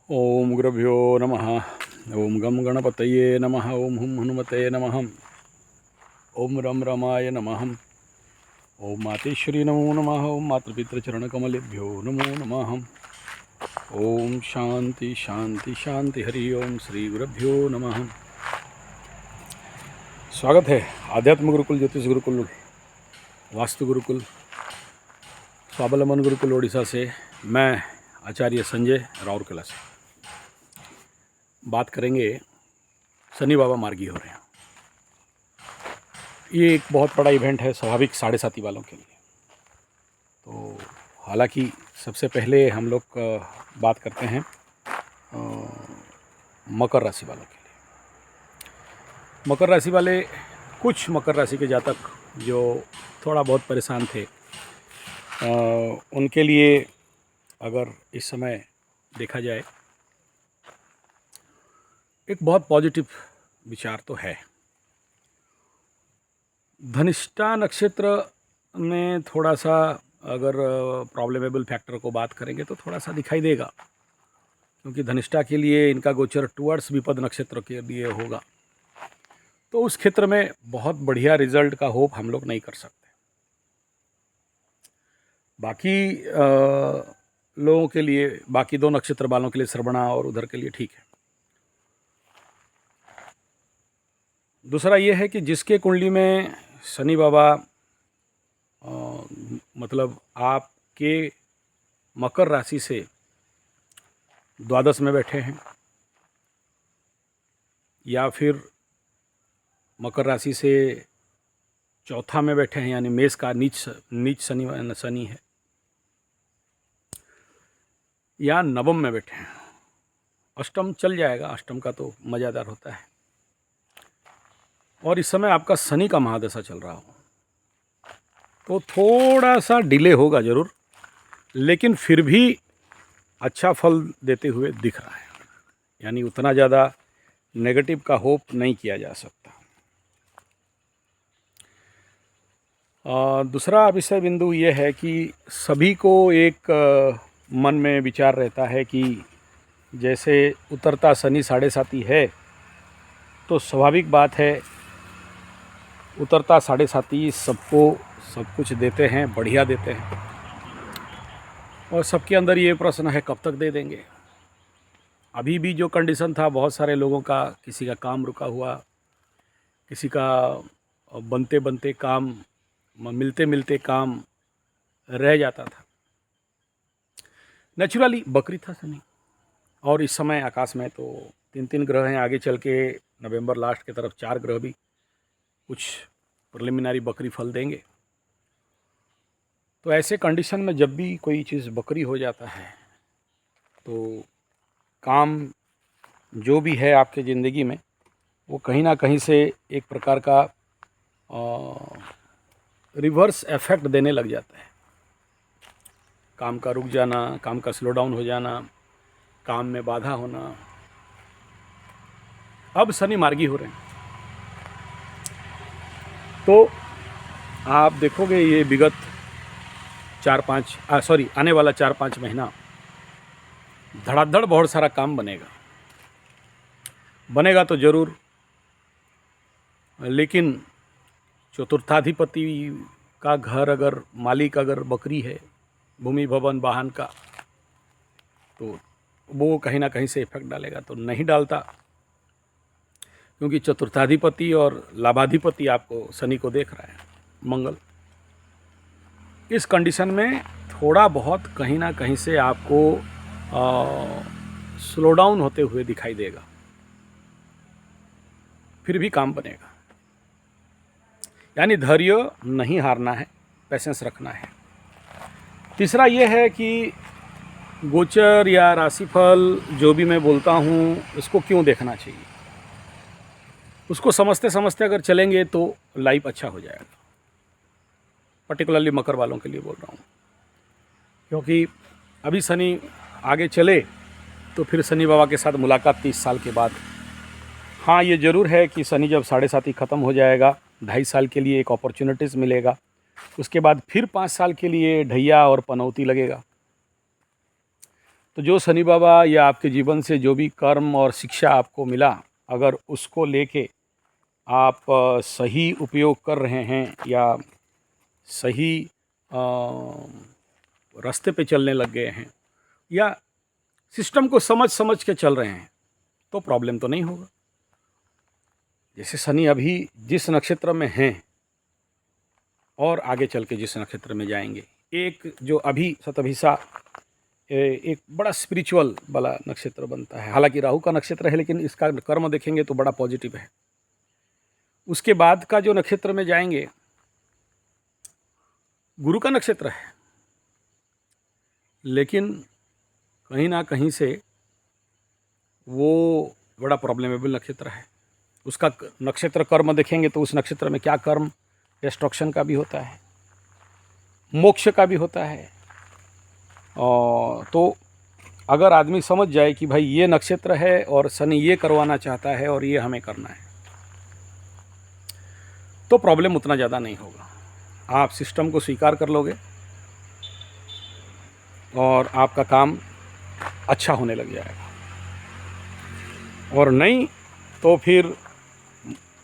ओम गुरुभ्यो नमः। ओम गम गणपतये नमः। ओम हुम हनुमते नमः। ओम रम रमाय नमः। ओम मातेश्वरी नमो नमः। ओम मातृपितृचरणकमलेभ्यो नमो नमः। ओम शांति शांति शांति। हरि ओम श्री गुरुभ्यो नमः। स्वागत है आध्यात्म गुरुकुल, ज्योतिष गुरुकुल, वास्तु गुरुकुल, स्वावलंबन गुरुकुल ओडिशा से। मैं आचार्य संजय राउरकेला से बात करेंगे। शनि बाबा मार्गी हो रहे हैं। ये एक बहुत बड़ा इवेंट है स्वाभाविक साढ़े साथी वालों के लिए। तो हालांकि सबसे पहले हम लोग बात करते हैं मकर राशि वालों के लिए। मकर राशि वाले, कुछ मकर राशि के जातक जो थोड़ा बहुत परेशान थे, उनके लिए अगर इस समय देखा जाए, एक बहुत पॉजिटिव विचार तो है। धनिष्ठा नक्षत्र में थोड़ा सा अगर प्रॉब्लमेबल फैक्टर को बात करेंगे तो थोड़ा सा दिखाई देगा, क्योंकि धनिष्ठा के लिए इनका गोचर टुवर्ड्स विपद नक्षत्र के लिए होगा। तो उस क्षेत्र में बहुत बढ़िया रिजल्ट का होप हम लोग नहीं कर सकते। बाकी लोगों के लिए, बाकी दो नक्षत्र वालों के लिए, श्रवणा और उधर के लिए ठीक है। दूसरा ये है कि जिसके कुंडली में शनि बाबा मतलब आपके मकर राशि से द्वादश में बैठे हैं, या फिर मकर राशि से चौथा में बैठे हैं, यानी मेष का नीच शनि है, या नवम में बैठे हैं। अष्टम चल जाएगा, अष्टम का तो मज़ेदार होता है। और इस समय आपका शनि का महादशा चल रहा हो तो थोड़ा सा डिले होगा ज़रूर, लेकिन फिर भी अच्छा फल देते हुए दिख रहा है। यानी उतना ज़्यादा नेगेटिव का होप नहीं किया जा सकता। दूसरा विषय बिंदु ये है कि सभी को एक मन में विचार रहता है कि जैसे उतरता शनि साढ़े साती है, तो स्वाभाविक बात है उतरता साढ़े साती सबको सब कुछ देते हैं, बढ़िया देते हैं। और सबके अंदर ये प्रश्न है कब तक दे देंगे। अभी भी जो कंडीशन था, बहुत सारे लोगों का, किसी का काम रुका हुआ, किसी का बनते बनते काम, मिलते मिलते काम रह जाता था। नेचुरली बकरी था शनि। और इस समय आकाश में तो 3 ग्रह हैं। आगे चल के नवंबर लास्ट के तरफ 4 ग्रह भी कुछ प्रिलिमिनरी बकरी फल देंगे। तो ऐसे कंडीशन में जब भी कोई चीज़ बकरी हो जाता है, तो काम जो भी है आपके ज़िंदगी में, वो कहीं ना कहीं से एक प्रकार का रिवर्स इफेक्ट देने लग जाता है। काम का रुक जाना, काम का स्लो डाउन हो जाना, काम में बाधा होना। अब शनि मार्गी हो रहे हैं, तो आप देखोगे ये विगत आने वाला 4-5 महीना धड़ाधड़ बहुत सारा काम बनेगा तो ज़रूर। लेकिन चतुर्थाधिपति का घर, अगर मालिक अगर बकरी है, भूमि भवन वाहन का, तो वो कहीं ना कहीं से इफेक्ट डालेगा। तो नहीं डालता, क्योंकि चतुर्थाधिपति और लाभाधिपति आपको शनि को देख रहा है, मंगल। इस कंडीशन में थोड़ा बहुत कहीं ना कहीं से आपको स्लो डाउन होते हुए दिखाई देगा, फिर भी काम बनेगा। यानी धैर्य नहीं हारना है, पेशेंस रखना है। तीसरा ये है कि गोचर या राशिफल जो भी मैं बोलता हूँ, इसको क्यों देखना चाहिए। उसको समझते समझते अगर चलेंगे तो लाइफ अच्छा हो जाएगा। पर्टिकुलरली मकर वालों के लिए बोल रहा हूँ, क्योंकि अभी शनि आगे चले तो फिर शनि बाबा के साथ मुलाकात 30 साल के बाद। हाँ, ये ज़रूर है कि शनि जब साढ़े साती ख़त्म हो जाएगा, 2.5 साल के लिए एक अपॉर्चुनिटीज़ मिलेगा। उसके बाद फिर 5 साल के लिए ढैया और पनौती लगेगा। तो जो शनि बाबा या आपके जीवन से जो भी कर्म और शिक्षा आपको मिला, अगर उसको लेके आप सही उपयोग कर रहे हैं या सही रास्ते पे चलने लग गए हैं या सिस्टम को समझ समझ के चल रहे हैं, तो प्रॉब्लम तो नहीं होगा। जैसे शनि अभी जिस नक्षत्र में हैं और आगे चल के जिस नक्षत्र में जाएंगे, एक जो अभी शतभिषा एक बड़ा स्पिरिचुअल वाला नक्षत्र बनता है। हालांकि राहु का नक्षत्र है, लेकिन इसका कर्म देखेंगे तो बड़ा पॉजिटिव है। उसके बाद का जो नक्षत्र में जाएंगे, गुरु का नक्षत्र है, लेकिन कहीं ना कहीं से वो बड़ा प्रॉब्लमेबल नक्षत्र है। उसका नक्षत्र कर्म देखेंगे तो उस नक्षत्र में क्या कर्म डिस्ट्रक्शन का भी होता है, मोक्ष का भी होता है। तो अगर आदमी समझ जाए कि भाई ये नक्षत्र है और शनि ये करवाना चाहता है और ये हमें करना है, तो प्रॉब्लम उतना ज़्यादा नहीं होगा। आप सिस्टम को स्वीकार कर लोगे और आपका काम अच्छा होने लग जाएगा। और नहीं तो फिर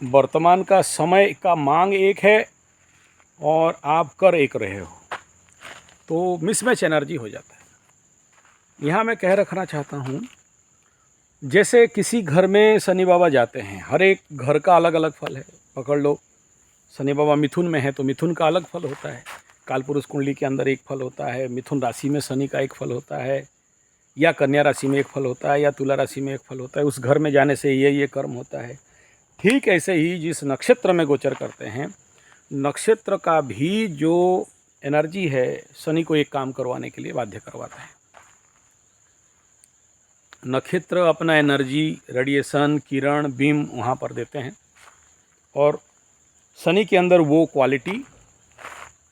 वर्तमान का समय का मांग एक है और आप कर एक रहे हो, तो मिसमैच एनर्जी हो जाता है। यहाँ मैं कह रखना चाहता हूँ, जैसे किसी घर में शनि बाबा जाते हैं, हर एक घर का अलग अलग फल है। पकड़ लो, शनि बाबा मिथुन में है तो मिथुन का अलग फल होता है, कालपुरुष कुंडली के अंदर एक फल होता है, मिथुन राशि में शनि का एक फल होता है, या कन्या राशि में एक फल होता है, या तुला राशि में एक फल होता है। उस घर में जाने से ये कर्म होता है। ठीक ऐसे ही जिस नक्षत्र में गोचर करते हैं, नक्षत्र का भी जो एनर्जी है शनि को एक काम करवाने के लिए बाध्य करवाता है। नक्षत्र अपना एनर्जी, रेडिएशन, किरण, बीम वहाँ पर देते हैं और शनि के अंदर वो क्वालिटी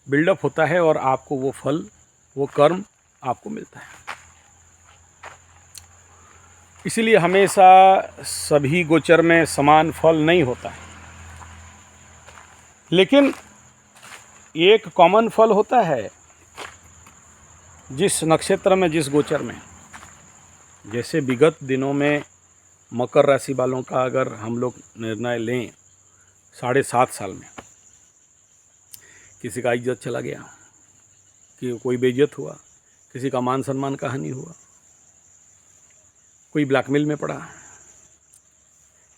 बिल्डअप होता है और आपको वो फल, वो कर्म आपको मिलता है। इसीलिए हमेशा सभी गोचर में समान फल नहीं होता है, लेकिन एक कॉमन फल होता है जिस नक्षत्र में, जिस गोचर में। जैसे विगत दिनों में मकर राशि वालों का अगर हम लोग निर्णय लें, 7.5 साल में किसी का इज्जत चला गया, कि कोई बेइज्जत हुआ, किसी का मान सम्मान का हानि हुआ, कोई ब्लैकमेल में पड़ा,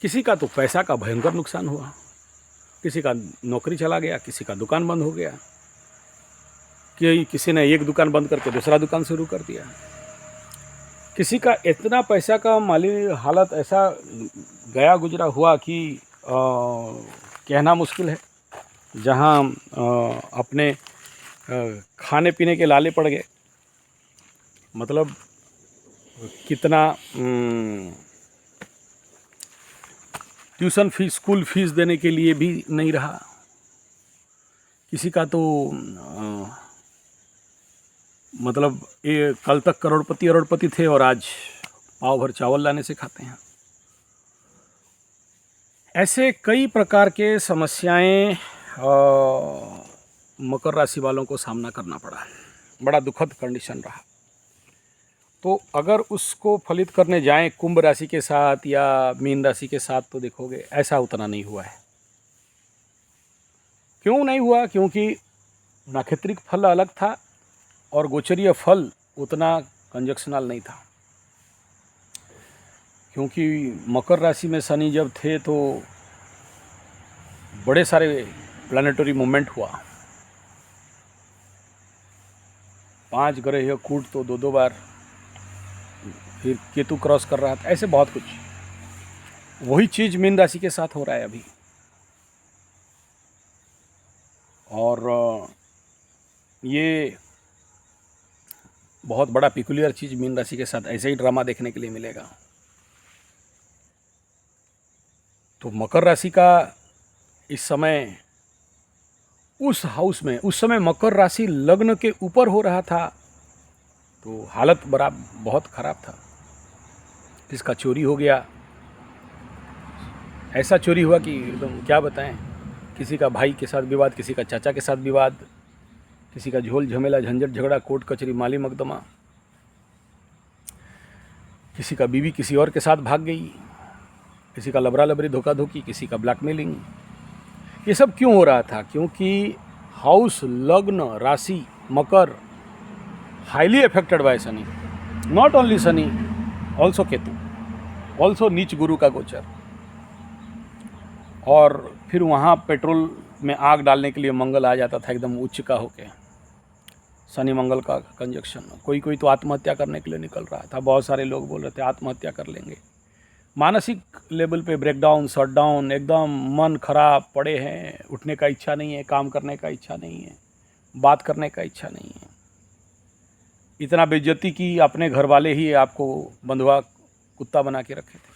किसी का तो पैसा का भयंकर नुकसान हुआ, किसी का नौकरी चला गया, किसी का दुकान बंद हो गया, कि किसी ने एक दुकान बंद करके दूसरा दुकान शुरू कर दिया, किसी का इतना पैसा का माली हालत ऐसा गया गुजरा हुआ कि कहना मुश्किल है। जहाँ अपने खाने पीने के लाले पड़ गए, मतलब कितना ट्यूशन फीस, स्कूल फीस देने के लिए भी नहीं रहा। किसी का तो मतलब ये कल तक करोड़पति थे और आज पाव भर चावल लाने से खाते हैं। ऐसे कई प्रकार के समस्याएं मकर राशि वालों को सामना करना पड़ा। बड़ा दुखद कंडीशन रहा। तो अगर उसको फलित करने जाएं कुंभ राशि के साथ या मीन राशि के साथ, तो देखोगे ऐसा उतना नहीं हुआ है। क्यों नहीं हुआ? क्योंकि नाक्षत्रिक फल अलग था और गोचरीय फल उतना कंजक्शनल नहीं था। क्योंकि मकर राशि में शनि जब थे तो बड़े सारे प्लानिटरी मूवमेंट हुआ। 5 ग्रह कूट तो 2 बार, फिर केतु क्रॉस कर रहा था, ऐसे बहुत कुछ। वही चीज़ मीन राशि के साथ हो रहा है अभी। और ये बहुत बड़ा पिकुलियर चीज़ मीन राशि के साथ ऐसे ही ड्रामा देखने के लिए मिलेगा। तो मकर राशि का इस समय उस हाउस में, उस समय मकर राशि लग्न के ऊपर हो रहा था, तो हालत बहुत ख़राब था। किसका चोरी हो गया, ऐसा चोरी हुआ कि एकदम क्या बताएं। किसी का भाई के साथ विवाद, किसी का चाचा के साथ विवाद, किसी का झोल झमेला, झंझट झगड़ा, कोर्ट कचहरी, माली मुकदमा। किसी का बीवी किसी और के साथ भाग गई, किसी का लबरा लबरी धोखा धोखी, किसी का ब्लैकमेलिंग। ये सब क्यों हो रहा था? क्योंकि हाउस लग्न राशि मकर highly affected by Shani, not only Shani, also Ketu, also नीच गुरु का गोचर। और फिर वहाँ पेट्रोल में आग डालने के लिए मंगल आ जाता था एकदम उच्च का होके, शनि मंगल का कंजक्शन। कोई कोई तो आत्महत्या करने के लिए निकल रहा था, बहुत सारे लोग बोल रहे थे आत्महत्या कर लेंगे। मानसिक लेवल पे ब्रेकडाउन, शटडाउन, एकदम मन खराब पड़े हैं, उठने का इच्छा नहीं है, काम करने का इच्छा नहीं है, बात करने का इच्छा नहीं है। इतना बेइज्जती की अपने घर वाले ही आपको बंधुआ कुत्ता बना के रखे थे।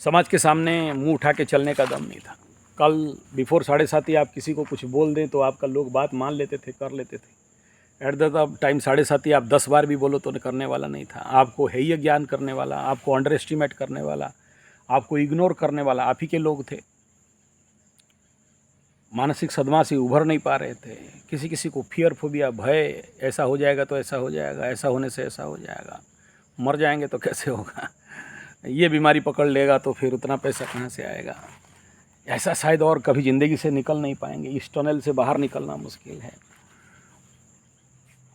समाज के सामने मुंह उठा के चलने का दम नहीं था। कल बिफोर 7:30 आप किसी को कुछ बोल दें तो आपका लोग बात मान लेते थे, कर लेते थे। एट द टाइम 7:30 आप 10 बार भी बोलो तो करने वाला नहीं था। आपको हेय ज्ञान करने वाला, आपको अंडर एस्टिमेट करने वाला, आपको इग्नोर करने वाला आप ही के लोग थे। मानसिक सदमा से उभर नहीं पा रहे थे। किसी किसी को फियर फोबिया, भय, ऐसा हो जाएगा तो ऐसा हो जाएगा, ऐसा होने से ऐसा हो जाएगा, मर जाएंगे तो कैसे होगा, ये बीमारी पकड़ लेगा तो फिर उतना पैसा कहाँ से आएगा, ऐसा शायद और कभी ज़िंदगी से निकल नहीं पाएंगे, इस टनल से बाहर निकलना मुश्किल है।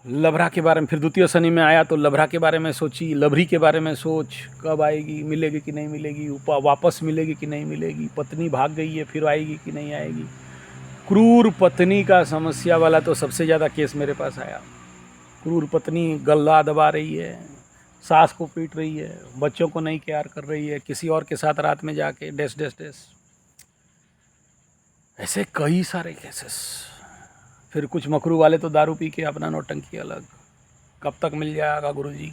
लबरा के बारे में फिर द्वितीय शनि में आया तो लबरा के बारे में सोची, लबरी के बारे में सोच, कब आएगी, मिलेगी कि नहीं मिलेगी, वापस मिलेगी कि नहीं मिलेगी, पत्नी भाग गई है फिर आएगी कि नहीं आएगी। क्रूर पत्नी का समस्या वाला तो सबसे ज़्यादा केस मेरे पास आया। क्रूर पत्नी गला दबा रही है, सास को पीट रही है, बच्चों को नहीं केयर कर रही है, किसी और के साथ रात में जाके डैश डैश डैश, ऐसे कई सारे केसेस। फिर कुछ मकरू वाले तो दारू पी के अपना नौटंकी अलग। कब तक मिल जाएगा गुरुजी?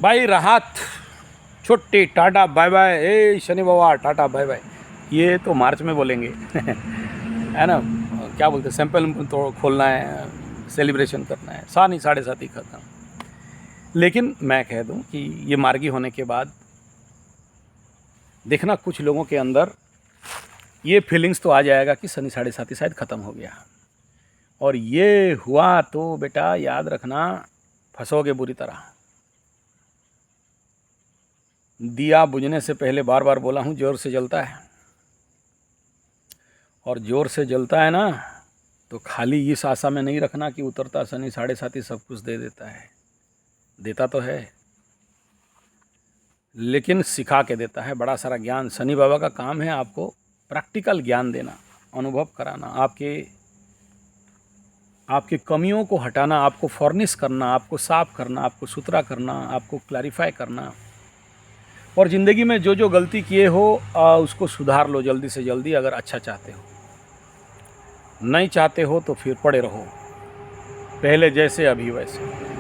भाई राहत, छुट्टी, टाटा बाय बाय, ए शनि बाबा टाटा बाय बाय, ये तो मार्च में बोलेंगे है ना, क्या बोलते हैं, सैंपल तो खोलना है, सेलिब्रेशन करना है, 7:30 ही खत्म। लेकिन मैं कह दूं कि ये मार्गी होने के बाद देखना कुछ लोगों के अंदर ये फीलिंग्स तो आ जाएगा कि शनि 7:30 शायद ख़त्म हो गया। और ये हुआ तो बेटा याद रखना, फंसोगे बुरी तरह। दिया बुझने से पहले बार बार बोला हूँ, जोर से जलता है, और जोर से जलता है ना तो खाली इस आशा में नहीं रखना कि उतरता शनि 7:30 सब कुछ दे देता है। देता तो है लेकिन सिखा के देता है बड़ा सारा ज्ञान। शनि बाबा का काम है आपको प्रैक्टिकल ज्ञान देना, अनुभव कराना, आपके कमियों को हटाना, आपको फॉर्निश करना, आपको साफ करना, आपको सुथरा करना, आपको क्लैरिफाई करना। और ज़िंदगी में जो जो गलती किए हो उसको सुधार लो जल्दी से जल्दी, अगर अच्छा चाहते हो। नहीं चाहते हो तो फिर पड़े रहो पहले जैसे अभी वैसे।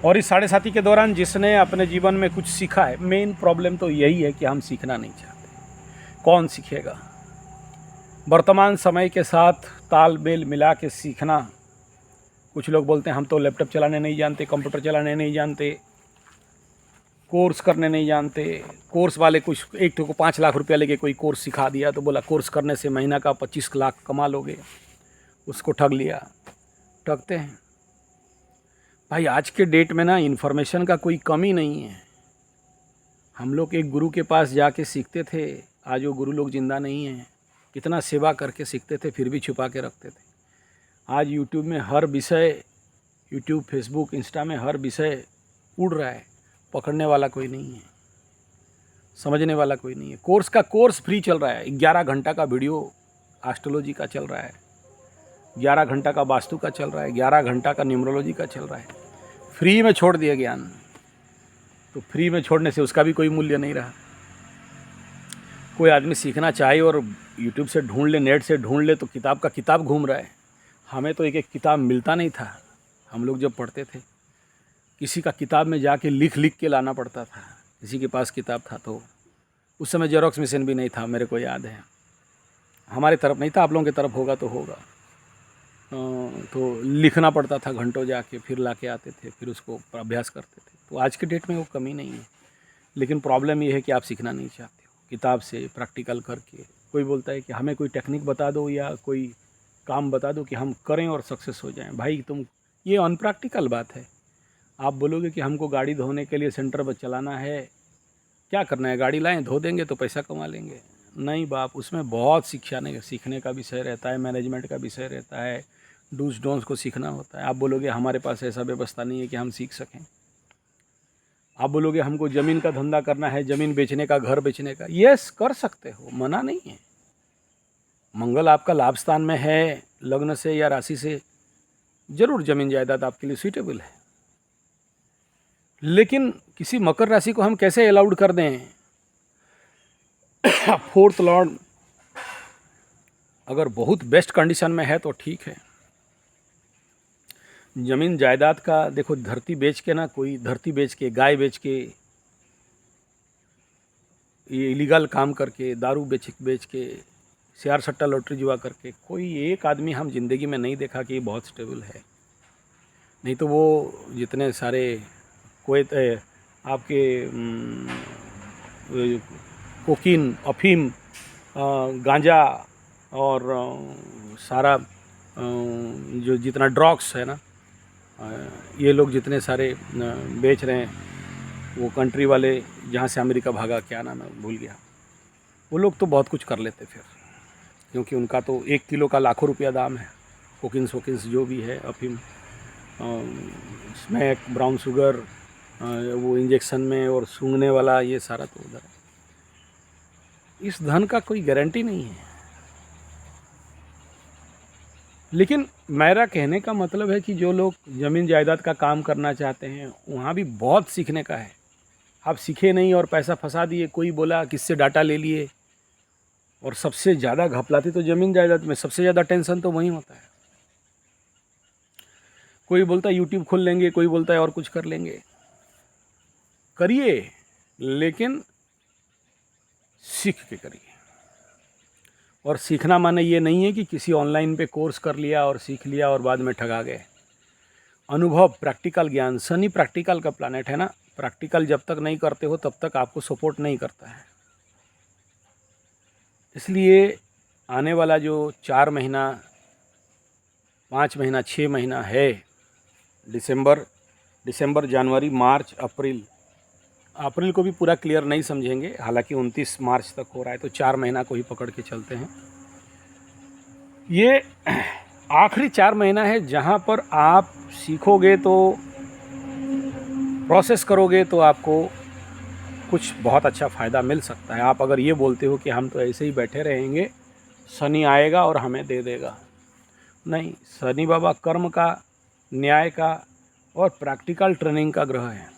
और इस 7:30 के दौरान जिसने अपने जीवन में कुछ सीखा है, मेन प्रॉब्लम तो यही है कि हम सीखना नहीं चाहते। कौन सीखेगा? वर्तमान समय के साथ तालमेल मिला के सीखना। कुछ लोग बोलते हैं हम तो लैपटॉप चलाने नहीं जानते, कंप्यूटर चलाने नहीं जानते, कोर्स करने नहीं जानते। कोर्स वाले कुछ एक को 5 लाख रुपया लेके कोई कोर्स सिखा दिया तो बोला कोर्स करने से महीना का 25 लाख कमा लोगे, उसको ठग लिया। ठगते हैं भाई। आज के डेट में ना इन्फॉर्मेशन का कोई कमी नहीं है। हम लोग एक गुरु के पास जाके सीखते थे, आज वो गुरु लोग जिंदा नहीं हैं। कितना सेवा करके सीखते थे फिर भी छुपा के रखते थे। आज यूट्यूब में हर विषय, यूट्यूब, फेसबुक, इंस्टा में हर विषय उड़ रहा है, पकड़ने वाला कोई नहीं है, समझने वाला कोई नहीं है। कोर्स फ्री चल रहा है। 11 घंटा का वीडियो एस्ट्रोलॉजी का चल रहा है, 11 घंटा का वास्तु का चल रहा है, 11 घंटा का न्यूमरोलॉजी का चल रहा है। फ्री में छोड़ दिया ज्ञान, तो फ्री में छोड़ने से उसका भी कोई मूल्य नहीं रहा। कोई आदमी सीखना चाहे और यूट्यूब से ढूंढ ले, नेट से ढूंढ ले, तो किताब घूम रहा है। हमें तो एक एक किताब मिलता नहीं था। हम लोग जब पढ़ते थे किसी का किताब में जाके लिख के लाना पड़ता था। किसी के पास किताब था तो उस समय जेरोक्स मशीन भी नहीं था, मेरे को याद है। हमारी तरफ नहीं था, आप लोगों की तरफ होगा तो होगा। तो लिखना पड़ता था घंटों जाके, फिर ला के आते थे, फिर उसको अभ्यास करते थे। तो आज के डेट में वो कमी नहीं है। लेकिन प्रॉब्लम ये है कि आप सीखना नहीं चाहते हो किताब से, प्रैक्टिकल करके। कोई बोलता है कि हमें कोई टेक्निक बता दो या कोई काम बता दो कि हम करें और सक्सेस हो जाएं। भाई तुम ये अनप्रैक्टिकल बात है। आप बोलोगे कि हमको गाड़ी धोने के लिए सेंटर पर चलाना है, क्या करना है, गाड़ी लाएं, धो देंगे तो पैसा कमा लेंगे। नहीं बाप, उसमें बहुत सीखने का विषय रहता है, मैनेजमेंट का विषय रहता है, डूज डोंट्स को सीखना होता है। आप बोलोगे हमारे पास ऐसा व्यवस्था नहीं है कि हम सीख सकें। आप बोलोगे हमको ज़मीन का धंधा करना है, ज़मीन बेचने का, घर बेचने का, यस कर सकते हो, मना नहीं है। मंगल आपका लाभ स्थान में है, लग्न से या राशि से, जरूर ज़मीन जायदाद आपके लिए सूटेबल है। लेकिन किसी मकर राशि को हम कैसे अलाउड कर दें? फोर्थ लॉर्ड अगर बहुत बेस्ट कंडीशन में है तो ठीक है। ज़मीन जायदाद का देखो, धरती बेच के ना, कोई धरती बेच के, गाय बेच के, ये इलीगल काम करके, दारू बेच के, शेयर सट्टा लॉटरी जुआ करके, कोई एक आदमी हम जिंदगी में नहीं देखा कि ये बहुत स्टेबल है। नहीं तो वो जितने सारे कोई आपके कोकीन, अफीम, गांजा और सारा जो जितना ड्रग्स है ना, ये लोग जितने सारे बेच रहे हैं, वो कंट्री वाले जहाँ से अमेरिका भागा, क्या नाम है भूल गया, वो लोग तो बहुत कुछ कर लेते फिर, क्योंकि उनका तो 1 किलो का लाखों रुपया दाम है। कोकिन्स जो भी है, अफीम, स्मैक, ब्राउन शुगर, वो इंजेक्शन में और सूंघने वाला, ये सारा तो उधर है। इस धन का कोई गारंटी नहीं है। लेकिन मेरा कहने का मतलब है कि जो लोग ज़मीन जायदाद का काम करना चाहते हैं, वहाँ भी बहुत सीखने का है। आप सीखे नहीं और पैसा फंसा दिए, कोई बोला किससे डाटा ले लिए, और सबसे ज़्यादा घपलाती तो ज़मीन जायदाद में, सबसे ज़्यादा टेंशन तो वहीं होता है। कोई बोलता है यूट्यूब खोल लेंगे, कोई बोलता है और कुछ कर लेंगे। करिए, लेकिन सीख के करिए। और सीखना माने ये नहीं है कि किसी ऑनलाइन पे कोर्स कर लिया और सीख लिया और बाद में ठगा गए। अनुभव, प्रैक्टिकल ज्ञान। शनि प्रैक्टिकल का प्लैनेट है ना, प्रैक्टिकल जब तक नहीं करते हो तब तक आपको सपोर्ट नहीं करता है। इसलिए आने वाला जो 4 महीना, 5 महीना, 6 महीना है, दिसंबर, जनवरी, मार्च, अप्रैल को भी पूरा क्लियर नहीं समझेंगे, हालांकि 29 मार्च तक हो रहा है, तो 4 महीना को ही पकड़ के चलते हैं। ये आखिरी 4 महीना है जहां पर आप सीखोगे तो, प्रोसेस करोगे तो आपको कुछ बहुत अच्छा फ़ायदा मिल सकता है। आप अगर ये बोलते हो कि हम तो ऐसे ही बैठे रहेंगे, शनि आएगा और हमें दे देगा, नहीं। शनि बाबा कर्म का, न्याय का और प्रैक्टिकल ट्रेनिंग का ग्रह है,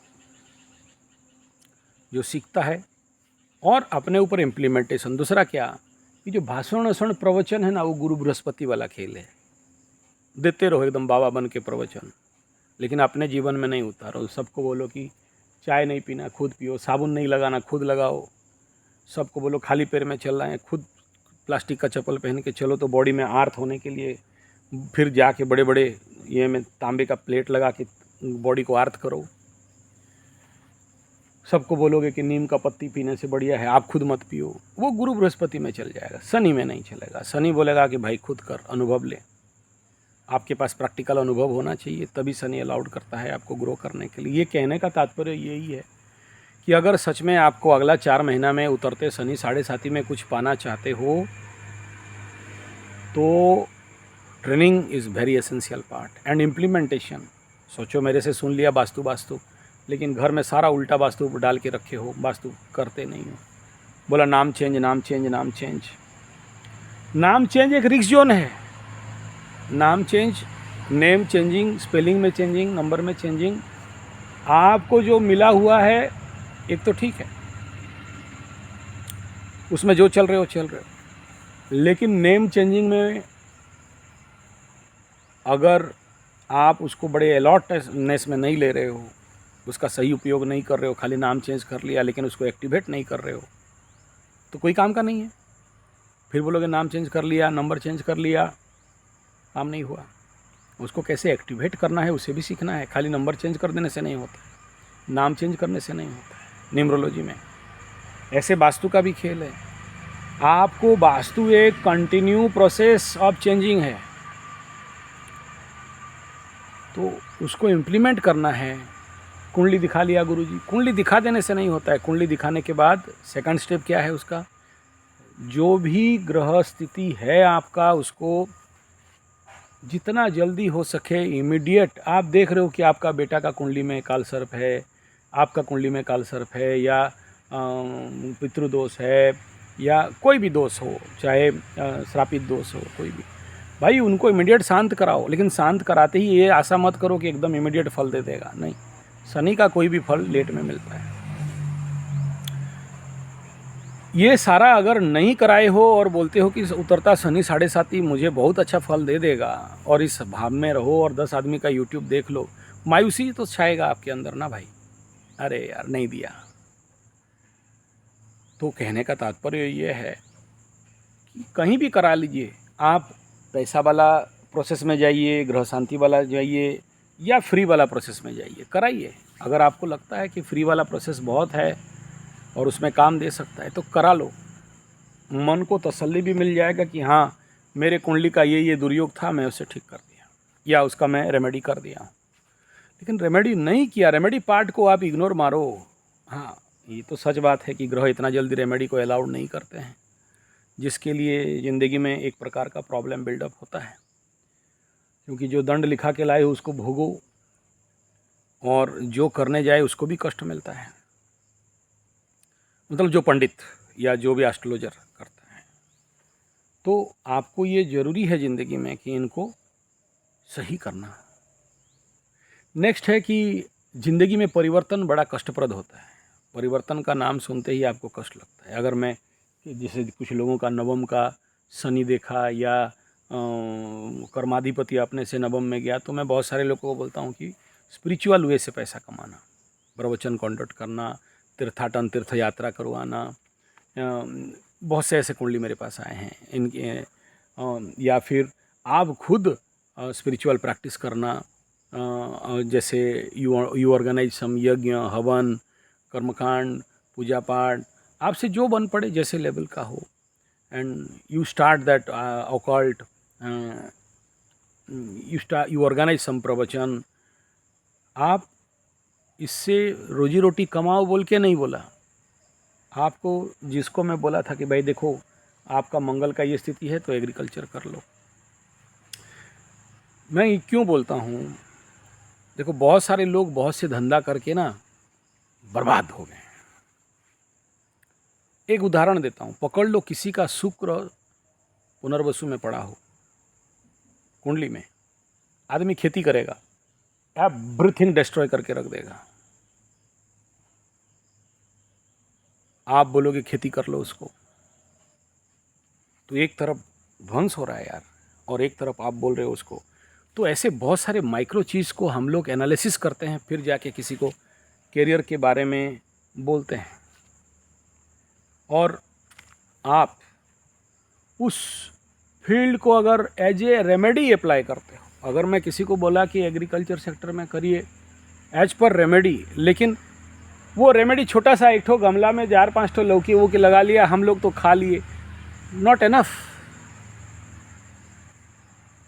जो सीखता है और अपने ऊपर इम्प्लीमेंटेशन। दूसरा क्या, कि जो भाषण प्रवचन है ना, वो गुरु बृहस्पति वाला खेल है। देते रहो एकदम बाबा बन के प्रवचन, लेकिन अपने जीवन में नहीं उतारो। सबको बोलो कि चाय नहीं पीना, खुद पियो, साबुन नहीं लगाना, खुद लगाओ। सबको बोलो खाली पैर में चल रहे हैं, खुद प्लास्टिक का चप्पल पहन के चलो, तो बॉडी में आर्थ होने के लिए फिर जाके बड़े बड़े ये में तांबे का प्लेट लगा के बॉडी को आर्थ करो। सबको बोलोगे कि नीम का पत्ती पीने से बढ़िया है, आप खुद मत पियो, वो गुरु बृहस्पति में चल जाएगा, शनि में नहीं चलेगा। शनि बोलेगा कि भाई खुद कर, अनुभव ले। आपके पास प्रैक्टिकल अनुभव होना चाहिए, तभी शनि अलाउड करता है आपको ग्रो करने के लिए। ये कहने का तात्पर्य यही है कि अगर सच में आपको अगला 4 महीना में उतरते शनि 7.5 में कुछ पाना चाहते हो, तो training is very essential part and implementation. सोचो मेरे से सुन लिया वास्तु, लेकिन घर में सारा उल्टा वास्तु डाल के रखे हो, वास्तु करते नहीं हो। बोला नाम चेंज, नाम चेंज एक रिस्क जोन है। नाम चेंज, नेम चेंजिंग, स्पेलिंग में चेंजिंग, नंबर में चेंजिंग, आपको जो मिला हुआ है एक तो ठीक है, उसमें जो चल रहे हो, लेकिन नेम चेंजिंग में अगर आप उसको बड़े अलॉटनेस में नहीं ले रहे हो, उसका सही उपयोग नहीं कर रहे हो, खाली नाम चेंज कर लिया लेकिन उसको एक्टिवेट नहीं कर रहे हो, तो कोई काम का नहीं है। फिर बोलोगे नाम चेंज कर लिया, नंबर चेंज कर लिया, काम नहीं हुआ। उसको कैसे एक्टिवेट करना है उसे भी सीखना है। खाली नंबर चेंज कर देने से नहीं होता, नाम चेंज करने से नहीं होता है। न्यूमरोलॉजी में ऐसे वास्तु का भी खेल है। आपको वास्तु एक कंटिन्यू प्रोसेस ऑफ चेंजिंग है। तो उसको इम्प्लीमेंट करना है। कुंडली दिखा लिया गुरुजी, कुंडली दिखा देने से नहीं होता है। कुंडली दिखाने के बाद सेकंड स्टेप क्या है उसका, जो भी ग्रह स्थिति है आपका उसको जितना जल्दी हो सके इमीडिएट, आप देख रहे हो कि आपका बेटा का कुंडली में काल सर्प है, आपका कुंडली में काल सर्प है, या पितृदोष है, या कोई भी दोष हो, चाहे श्रापित दोष हो, कोई भी, भाई उनको इमीडिएट शांत कराओ। लेकिन शांत कराते ही ये आशा मत करो कि एकदम इमीडिएट फल दे देगा, नहीं। शनि का कोई भी फल लेट में मिलता है। ये सारा अगर नहीं कराए हो और बोलते हो कि उतरता शनि 7.5 मुझे बहुत अच्छा फल दे देगा, और इस भाव में रहो और 10 आदमी का यूट्यूब देख लो, मायूसी तो छाएगा आपके अंदर ना भाई, अरे यार नहीं दिया। तो कहने का तात्पर्य ये है कि कहीं भी करा लीजिए, आप पैसा वाला प्रोसेस में जाइए, ग्रह शांति वाला जाइए, या फ्री वाला प्रोसेस में जाइए, कराइए। अगर आपको लगता है कि फ्री वाला प्रोसेस बहुत है और उसमें काम दे सकता है तो करा लो। मन को तसल्ली भी मिल जाएगा कि हाँ मेरे कुंडली का ये दुर्योग था, मैं उसे ठीक कर दिया, या उसका मैं रेमेडी कर दिया। लेकिन रेमेडी नहीं किया, रेमेडी पार्ट को आप इग्नोर मारो। हाँ ये तो सच बात है कि ग्रह इतना जल्दी रेमेडी को अलाउड नहीं करते हैं, जिसके लिए ज़िंदगी में एक प्रकार का प्रॉब्लम बिल्डअप होता है। क्योंकि जो दंड लिखा के लाए उसको भोगो, और जो करने जाए उसको भी कष्ट मिलता है। मतलब जो पंडित या जो भी एस्ट्रोलॉजर करता है, तो आपको ये ज़रूरी है ज़िंदगी में कि इनको सही करना। नेक्स्ट है कि ज़िंदगी में परिवर्तन बड़ा कष्टप्रद होता है। परिवर्तन का नाम सुनते ही आपको कष्ट लगता है। अगर मैं जैसे कुछ लोगों का नवम का शनि देखा, या कर्माधिपति अपने से नवम में गया, तो मैं बहुत सारे लोगों को बोलता हूँ कि स्पिरिचुअल वे से पैसा कमाना, प्रवचन कंडक्ट करना, तीर्थाटन तीर्थ यात्रा करवाना, बहुत से ऐसे कुंडली मेरे पास आए हैं इनके। या फिर आप खुद स्पिरिचुअल प्रैक्टिस करना, जैसे यू ऑर्गेनाइज सम यज्ञ, हवन, कर्मकांड, पूजा पाठ, आपसे जो बन पड़े जैसे लेवल का हो, and you start that occult, you organise some pravachan. आप इससे रोजी रोटी कमाओ बोल के नहीं बोला आपको। जिसको मैं बोला था कि भाई देखो आपका मंगल का ये स्थिति है तो एग्रीकल्चर कर लो। मैं क्यों बोलता हूँ, देखो बहुत सारे लोग बहुत से धंधा करके ना बर्बाद हो गए। एक उदाहरण देता हूँ, पकड़ लो किसी का शुक्र पुनर्वसु में पड़ा हो कुंडली में, आदमी खेती करेगा, एवरीथिंग डिस्ट्रॉय करके रख देगा। आप बोलोगे खेती कर लो उसको, तो एक तरफ ध्वंस हो रहा है यार, और एक तरफ आप बोल रहे हो उसको। तो ऐसे बहुत सारे माइक्रो चीज़ को हम लोग एनालिसिस करते हैं, फिर जाके किसी को कैरियर के बारे में बोलते हैं, और आप उस फील्ड को अगर एज ए रेमेडी अप्लाई करते हो। अगर मैं किसी को बोला कि एग्रीकल्चर सेक्टर में करिए एज पर रेमेडी, लेकिन वो रेमेडी छोटा सा एक ठो गमला में 4-5 ठो लौकी वो के लगा लिया, हम लोग तो खा लिए, नॉट एनफ।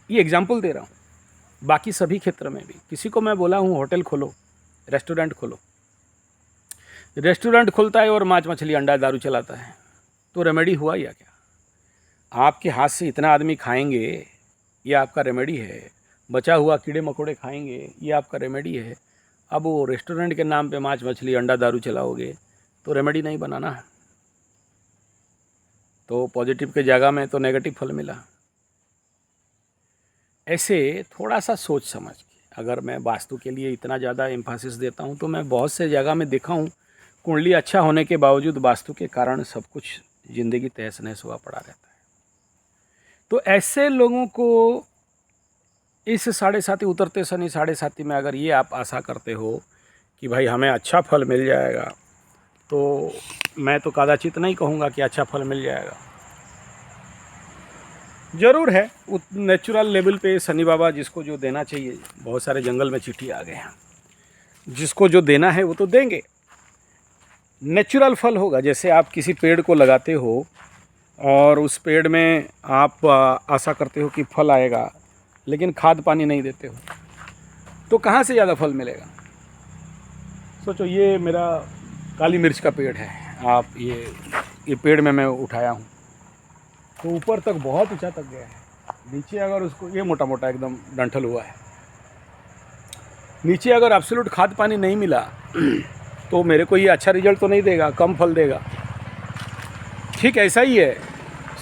ये एग्जाम्पल दे रहा हूँ। बाकी सभी क्षेत्र में भी किसी को मैं बोला हूँ होटल खोलो, रेस्टोरेंट खोलो, रेस्टोरेंट खोलता है और मांस मछली अंडा दारू चलाता है, तो रेमेडी हुआ या क्या? आपके हाथ से इतना आदमी खाएंगे, ये आपका रेमेडी है। बचा हुआ कीड़े मकोड़े खाएंगे, ये आपका रेमेडी है। अब वो रेस्टोरेंट के नाम पे मांस मछली अंडा दारू चलाओगे तो रेमेडी नहीं बनाना। तो पॉजिटिव के जगह में तो नेगेटिव फल मिला। ऐसे थोड़ा सा सोच समझ के, अगर मैं वास्तु के लिए इतना ज़्यादा एम्फासिस देता हूँ, तो मैं बहुत से जगह में देखा हूँ कुंडली अच्छा होने के बावजूद वास्तु के कारण सब कुछ ज़िंदगी तहस नहस हुआ पड़ा रहता है। तो ऐसे लोगों को इस 7.5 उतरते शनि 7.5 में अगर ये आप आशा करते हो कि भाई हमें अच्छा फल मिल जाएगा, तो मैं तो कदाचित नहीं कहूँगा कि अच्छा फल मिल जाएगा। ज़रूर है नेचुरल लेवल पे शनि बाबा जिसको जो देना चाहिए, बहुत सारे जंगल में चिट्ठी आ गए हैं, जिसको जो देना है वो तो देंगे। नेचुरल फल होगा। जैसे आप किसी पेड़ को लगाते हो और उस पेड़ में आप आशा करते हो कि फल आएगा, लेकिन खाद पानी नहीं देते हो, तो कहाँ से ज़्यादा फल मिलेगा। सोचो ये मेरा काली मिर्च का पेड़ है, आप ये पेड़ में मैं उठाया हूँ तो ऊपर तक बहुत ऊंचा तक गया है। नीचे अगर उसको, ये मोटा मोटा एकदम डंठल हुआ है, नीचे अगर एब्सोल्यूट खाद पानी नहीं मिला तो मेरे को ये अच्छा रिजल्ट तो नहीं देगा, कम फल देगा। ठीक ऐसा ही है,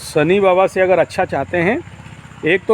शनि बाबा से अगर अच्छा चाहते हैं, एक तो